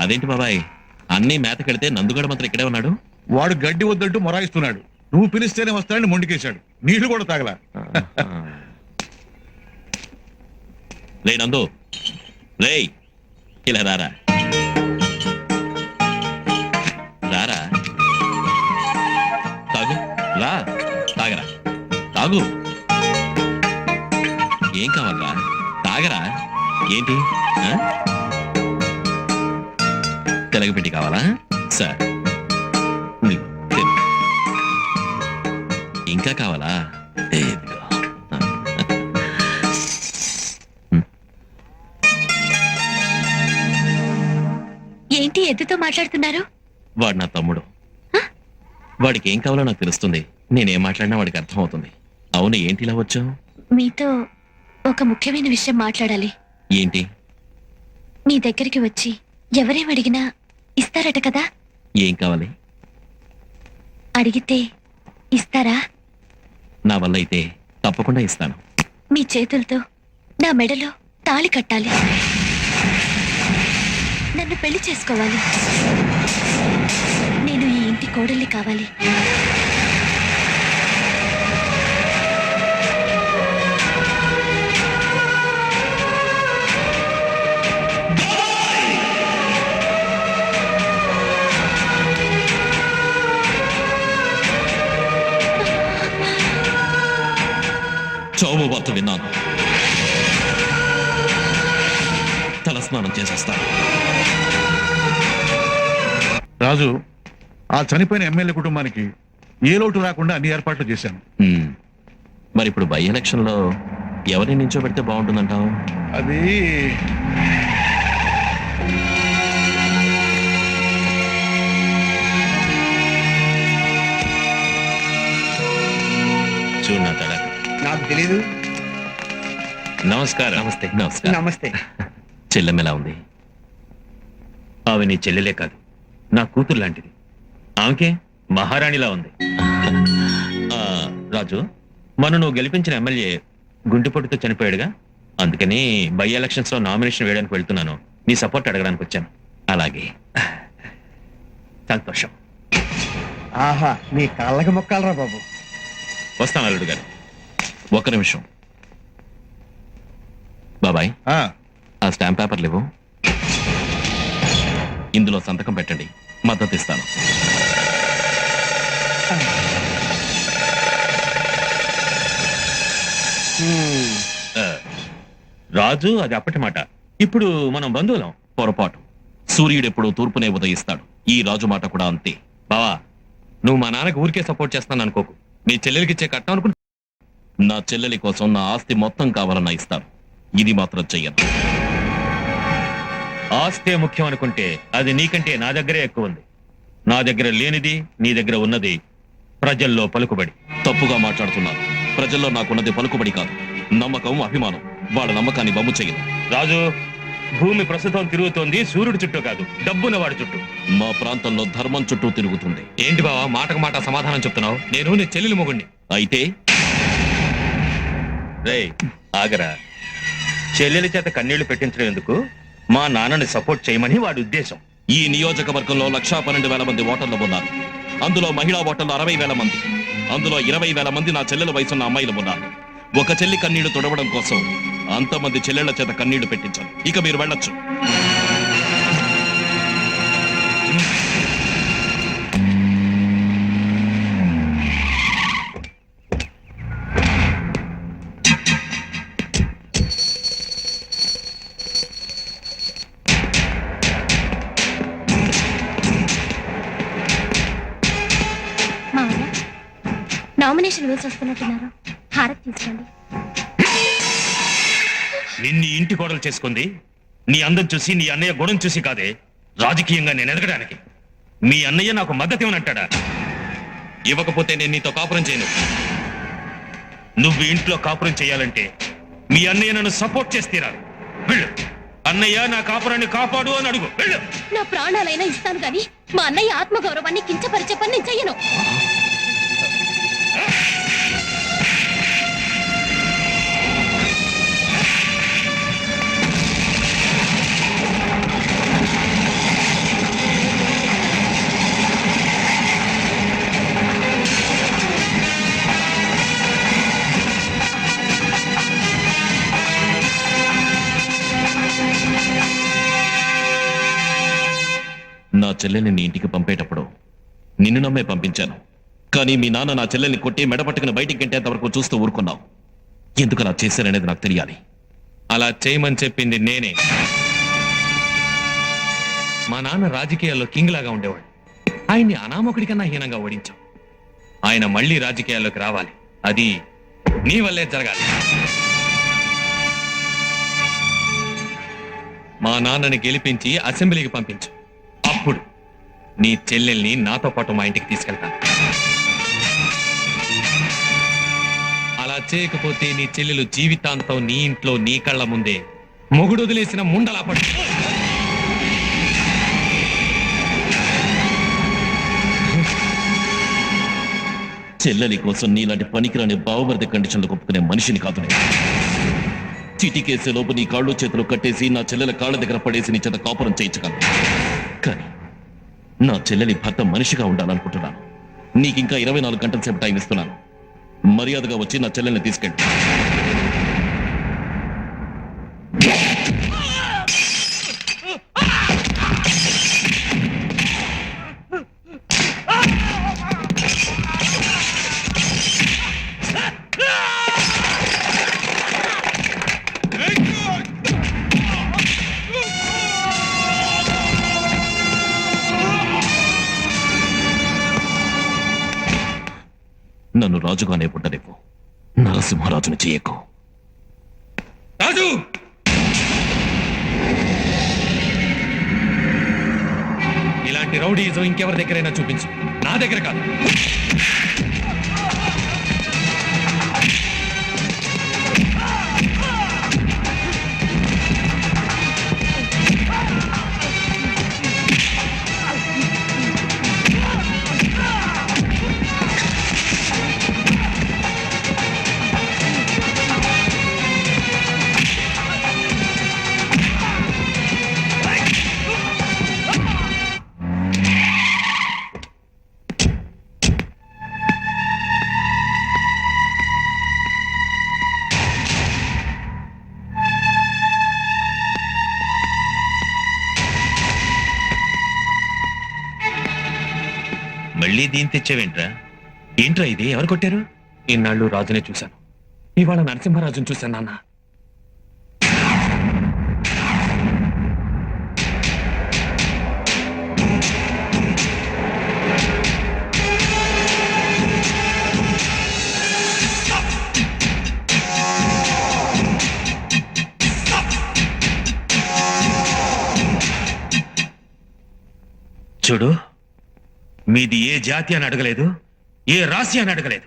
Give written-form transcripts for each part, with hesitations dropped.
అదేంటి బాబాయ్, అన్ని మేతకెడితే నందుగడ మాత్రం ఇక్కడే ఉన్నాడు? వాడు గడ్డి వద్దంటూ మొరాయిస్తున్నాడు. నువ్వు పిలిస్తేనే వస్తాడని మొండికేశాడు. నీళ్లు కూడా తాగలా. లే నందు, లే, ఇలా రారా రారా, తాగు, రా తాగరా, తాగు. ఏం కావాలరా, తాగరా. ఏంటి తెలగపెట్టి కావాలా? సార్ ఇంకా కావాలా? ఏంటి ఎద్దుతో మాట్లాడుతున్నారు? వాడు నా తమ్ముడు. వాడికి ఏం కావాలో నాకు తెలుస్తుంది. నేనేం మాట్లాడినా వాడికి అర్థమవుతుంది. అవును, ఏంటి ఇలా వచ్చావు? మీతో ఒక ముఖ్యమైన విషయం మాట్లాడాలి. ఏంటి? మీ దగ్గరికి వచ్చి ఎవరేం అడిగినా ఇస్తారట కదా? ఏం కావాలి? అడిగితే ఇస్తారా? నా వల్ల అయితే తప్పకుండా ఇస్తాను. మీ చేతులతో నా మెడలో తాళి కట్టాలి. నన్ను పెళ్లి చేసుకోవాలి. నేను ఈ ఇంటి కోడల్ని కావాలి. చావు వార్త విన్నాను. తలస్నానం చేసేస్తాను. రాజు, ఆ చనిపోయిన ఎమ్మెల్యే కుటుంబానికి ఏ లోటు రాకుండా అన్ని ఏర్పాట్లు చేశాను. మరి ఇప్పుడు బై ఎలక్షన్ లో ఎవరిని నించోబెడితే బాగుంటుందంటావు? అది చూడు నా తడ. నాకు తెలీదు. నమస్కారం. నమస్తే. నమస్కారం. నమస్తే. చెల్లెమ్మ ఎలా ఉంది? ఆమె నీ చెల్లెలే కాదు, నా కూతురు లాంటిది. ఆమెకే మహారాణిలా ఉంది. రాజు, మనం నువ్వు గెలిపించిన ఎమ్మెల్యే గుండెపోటుతో చనిపోయాడుగా, అందుకని బై ఎలక్షన్స్ లో నామినేషన్ వేయడానికి వెళ్తున్నాను. నీ సపోర్ట్ అడగడానికి వచ్చాను. అలాగే. సంతోషం. ఆహా, నీ కాళ్ళకి మొక్కాలరా బాబు. వస్తాను అల్లుడు గారు. ఒక్క నిమిషం బాబాయ్, ఆ స్టాంప్ పేపర్లు ఇవ్వు. ఇందులో సంతకం పెట్టండి, మద్దతు ఇస్తాను. రాజు, అది అప్పటి మాట. ఇప్పుడు మనం బంధువులం. పొరపాటు. సూర్యుడు ఎప్పుడు తూర్పునే ఉదయిస్తాడు. ఈ రాజు మాట కూడా అంతే. బావా, నువ్వు మా నాన్నకి ఊరికే సపోర్ట్ చేస్తాను అనుకోకు. నీ చెల్లెలికి ఇచ్చే కట్నం అనుకుంటా. నా చెల్లెలి కోసం నా ఆస్తి మొత్తం కావాలన్నా ఇస్తాను. ఇది మాత్రం చెయ్యను. ఆస్తే ముఖ్యం అనుకుంటే అది నీకంటే నా దగ్గరే ఎక్కువ ఉంది. నా దగ్గర లేనిది నీ దగ్గర ఉన్నది ప్రజల్లో పలుకుబడి. తప్పుగా మాట్లాడుతున్నారు. ప్రజల్లో నాకున్నది పలుకుబడి కాదు, నమ్మకం, అభిమానం. వాళ్ళ నమ్మకాన్ని బొమ్ము చెయ్యను. రాజు, భూమి ప్రస్తుతం తిరుగుతోంది సూర్యుడి చుట్టూ కాదు, డబ్బున్న వాడి చుట్టూ. మా ప్రాంతంలో ధర్మం చుట్టూ తిరుగుతుంది. ఏంటి బావా మాటకు మాట సమాధానం చెప్తున్నావు? నేను నీ చెల్లెలి మొగుణ్ణి. అయితే రే ఆగరా. చెల్లెలి చేత కన్నీళ్లు పెట్టించడం ఎందుకు? మా నాన్నని సపోర్ట్ చేయమని వాడి ఉద్దేశం. ఈ నియోజకవర్గంలో 1,12,000 మంది ఓటర్లు ఉన్నారు. అందులో మహిళా ఓటర్లు 60,000 మంది. అందులో 20,000 మంది నా చెల్లెల వయసున్న అమ్మాయిలు ఉన్నారు. ఒక చెల్లి కన్నీళ్లు తుడవడం కోసం అంతమంది చెల్లెళ్ల చేత కన్నీళ్లు పెట్టించాను. ఇక మీరు వెళ్ళొచ్చు. నామినేషన్ వేసి వస్తున్నట్టున్నారు. హారతి తీసుకోండి. నిన్ను ఇంటి కోడలు చేసుకుంది నీ అందం చూసి, నీ అన్నయ్య గుణం చూసి కాదే. రాజకీయంగా నేను ఎదగడానికి మీ అన్నయ్య నాకు మద్దతు ఇవ్వనంటాడా? ఇవ్వకపోతే నేను నీతో కాపురం చేయను. నువ్వు ఇంట్లో కాపురం చేయాలంటే మీ అన్నయ్య నన్ను సపోర్ట్ చేస్తీరాలి. వెళ్ళు. అన్నయ్య, నా కాపురాన్ని కాపాడు అని అడుగు. వెళ్ళు. నా ప్రాణాలైనా ఇస్తాను కానీ మా అన్నయ్య ఆత్మగౌరవాన్ని కించపరిచే పని నేను చెయ్యను. నా చెల్లెల్ని నీ ఇంటికి పంపేటప్పుడు నిన్ను నమ్మే పంపించాను. కానీ మీ నాన్న నా చెల్లెల్ని కొట్టి మెడపట్టుకుని బయటికి గంటేంత వరకు చూస్తూ ఊరుకున్నావు. ఎందుకు అలా చేశాననేది నాకు తెలియాలి. అలా చేయమని చెప్పింది నేనే. మా నాన్న రాజకీయాల్లో కింగ్ లాగా ఉండేవాడు. ఆయన్ని అనామకుడి కన్నా హీనంగా ఓడించాం. ఆయన మళ్ళీ రాజకీయాల్లోకి రావాలి. అది నీ వల్లే జరగాలి. మా నాన్నని గెలిపించి అసెంబ్లీకి పంపించు. అప్పుడు నీ చెల్లెల్ని నాతో పాటు మా ఇంటికి తీసుకెళ్తాను. అలా చేయకపోతే నీ చెల్లెలు జీవితాంతం నీ ఇంట్లో నీ కళ్ళ ముందే మొగుడు వదిలేసిన ముండలా పడు. చెల్లెలి కోసం నీలాంటి పనికిరాని బావమరిది కండిషన్లు ఒప్పుకునే మనిషిని కాదు నేను. చిటికేసేలోపు నీ కాళ్ళు చేతులు కట్టేసి నా చెల్లెల కాళ్ళ దగ్గర పడేసి నీ చేత కాపురం చేయించగలను. కానీ నా చెల్లెలి భర్త మనిషిగా ఉండాలనుకుంటున్నాను. నీకింకా 24 గంటల సేపు టైం ఇస్తున్నాను. మర్యాదగా వచ్చి నా చెల్లెల్ని తీసుకెళ్ళి. నన్ను రాజుగానే పుట్టనివ్వు, నరసింహరాజుని చేయకు. రాజు, ఇలాంటి రౌడీజం ఇంకెవరి దగ్గరైనా చూపించు, నా దగ్గర కాదు. మళ్ళీ దీని తెచ్చావేంట్రా? ఏంట్రా ఇది? ఎవరు కొట్టారు? ఇన్నాళ్ళు రాజునే చూశాను, ఇవాళ నరసింహరాజుని చూశాను నాన్న. చూడు, మీది ఏ జాతి అని అడగలేదు, ఏ రాశి అని అడగలేదు.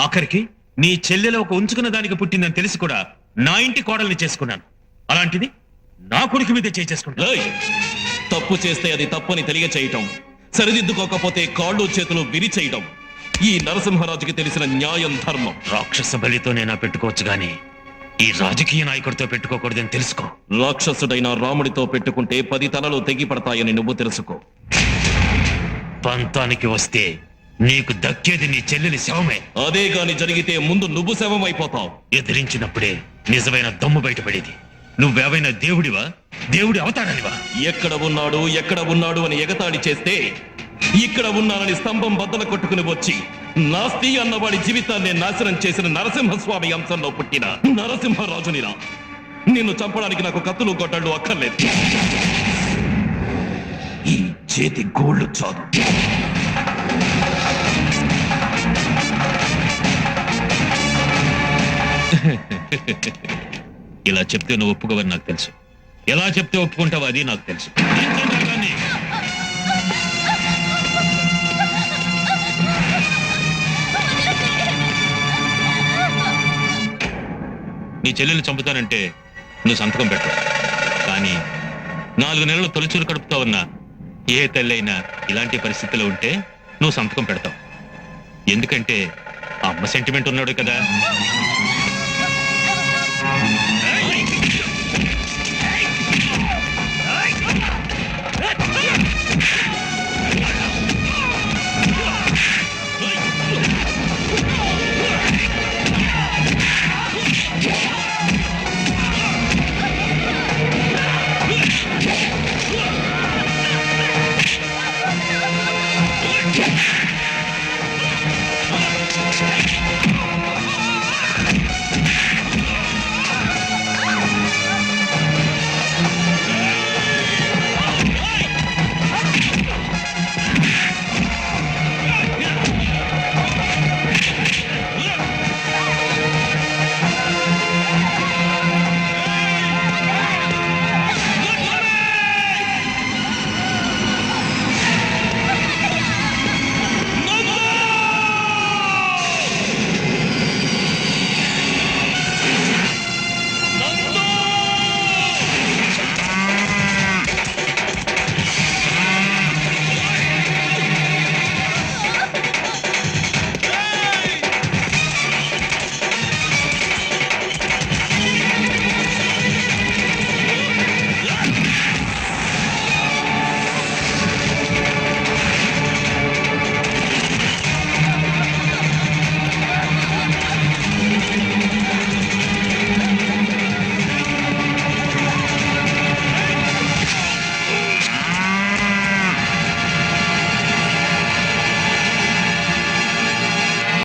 ఆఖరికి నీ చెల్లెలో ఒక ఉంచుకున్న దానికి పుట్టిందని తెలిసి కూడా నా ఇంటి కోడల్ని చేసుకున్నాను. అలాంటిది నా కొడుకు మీదే చేసుకుంటా. ఏయ్! తప్పు చేస్తే అది తప్పని తెలియచేయటం, సరిదిద్దుకోకపోతే కాళ్ళు చేతులు విరిచేయటం ఈ నరసింహరాజుకి తెలిసిన న్యాయం, ధర్మం. రాక్షస బలితోనైనా పెట్టుకోవచ్చు గాని ఈ రాజకీయ నాయకుడితో పెట్టుకోకూడదని తెలుసుకో. రాక్షసుడైన రాముడితో పెట్టుకుంటే 10 తలలు తెగి పడతాయని నువ్వు తెలుసుకో. పంతానికి వస్తే నీకు దక్కేది నీ చెల్లెలి శవమే. అదే గాని జరిగితే ముందు నువ్వు శవం అయిపోతావు. ఎదిరించినప్పుడే నిజమైన దమ్ము బయటపడేది. నువ్వేవైనా దేవుడివా? దేవుడి అవతారానివా? ఎక్కడ ఉన్నాడు అని ఎగతాళి చేస్తే ఇక్కడ ఉన్నానని స్తంభం బద్దలు కొట్టుకుని వచ్చి నాస్తి అన్నవాడి జీవితాన్ని నాశనం చేసిన నరసింహస్వామి అంశంలో పుట్టిన నరసింహరాజునిరా. నిన్ను చంపడానికి నాకు కత్తులు గొడ్డళ్ళు అక్కర్లేదు. ఈ చేతి గోళ్ళు చాలు. ఇలా చెప్తే నువ్వు ఒప్పుకోవని నాకు తెలుసు. ఎలా చెప్తే ఒప్పుకుంటావు అది నాకు తెలుసు. నీ చెల్లెలు చంపుతానంటే నువ్వు సంతకం పెట్టు. కానీ 4 నెలలు తొలిచూరు కడుపుతా ఉన్నా ఏ తల్లి అయినా ఇలాంటి పరిస్థితిలో ఉంటే నువ్వు సంతకం పెడతావు. ఎందుకంటే ఆ అమ్మ సెంటిమెంట్ ఉన్నాడు కదా.